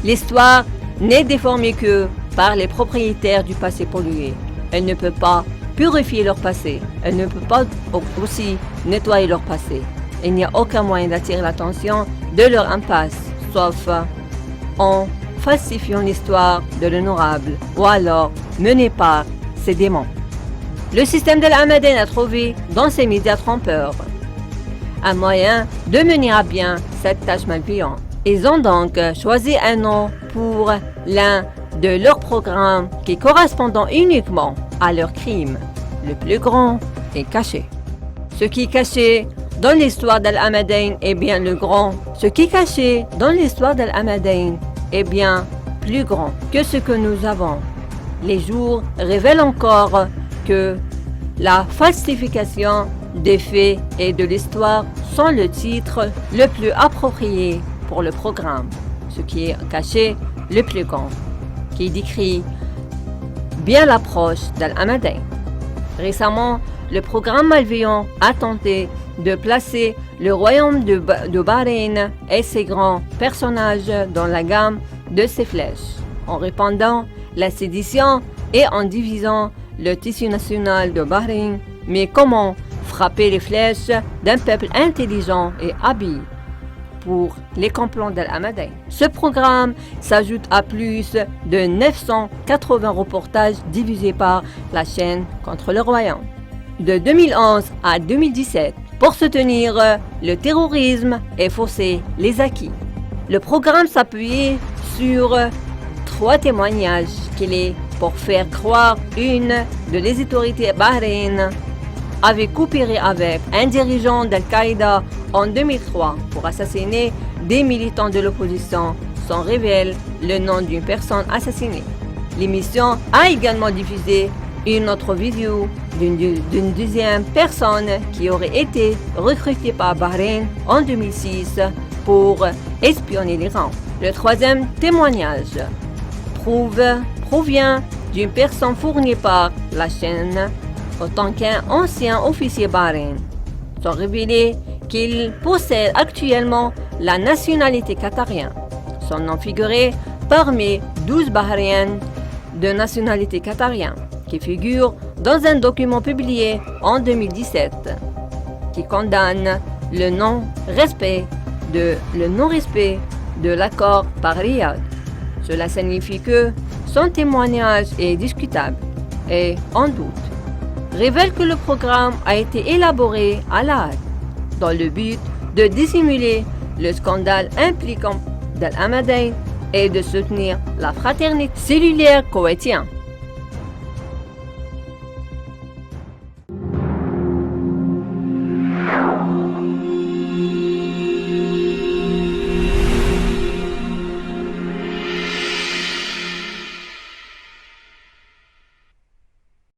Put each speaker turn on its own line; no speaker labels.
L'histoire n'est déformée que par les propriétaires du passé pollué. Elle ne peut pas purifier leur passé. Elle ne peut pas aussi nettoyer leur passé. Il n'y a aucun moyen d'attirer l'attention de leur impasse, sauf en falsifiant l'histoire de l'honorable ou alors menée par ses démons. Le système d'Al-Hamadan a trouvé dans ses médias trompeurs un moyen de mener à bien cette tâche malveillante. Ils ont donc choisi un nom pour l'un de leurs programmes qui correspondant uniquement à leur crime. Le plus grand est caché. Ce qui est caché dans l'histoire d'Al-Hamadan est bien le grand. Ce qui est caché dans l'histoire d'Al-Hamadan est bien plus grand que ce que nous avons. Les jours révèlent encore que la falsification des faits et de l'histoire sont le titre le plus approprié pour le programme. Ce qui est caché le plus grand, qui décrit bien l'approche d'Al-Hamadan. Récemment, le programme malveillant a tenté de placer le royaume de Bahreïn et ses grands personnages dans la gamme de ses flèches, en répandant la sédition et en divisant le tissu national de Bahreïn. Mais comment frapper les flèches d'un peuple intelligent et habile pour les complots d'Al-Hamadan? Ce programme s'ajoute à plus de 980 reportages divisés par la chaîne contre le royaume. De 2011 à 2017, pour soutenir le terrorisme et fausser les acquis. Le programme s'appuie sur 3 témoignages qu'il est pour faire croire une de les autorités bahreïennes avait coopéré avec un dirigeant d'Al-Qaïda en 2003 pour assassiner des militants de l'opposition sans révéler le nom d'une personne assassinée. L'émission a également diffusé une autre vidéo d'une deuxième personne qui aurait été recrutée par Bahreïn en 2006 pour espionner l'Iran. Le 3e témoignage provient d'une personne fournie par la chaîne en tant qu'un ancien officier bahreïn, sans révéler qu'il possède actuellement la nationalité qatarienne. Son nom figurait parmi 12 Bahreïens de nationalité qatarienne qui figurent dans un document publié en 2017 qui condamne le non-respect de l'accord par Riyad. Cela signifie que son témoignage est discutable et en doute. Révèle que le programme a été élaboré à la hâte dans le but de dissimuler le scandale impliquant d'Al-Hamadan et de soutenir la fraternité cellulaire koweïtienne.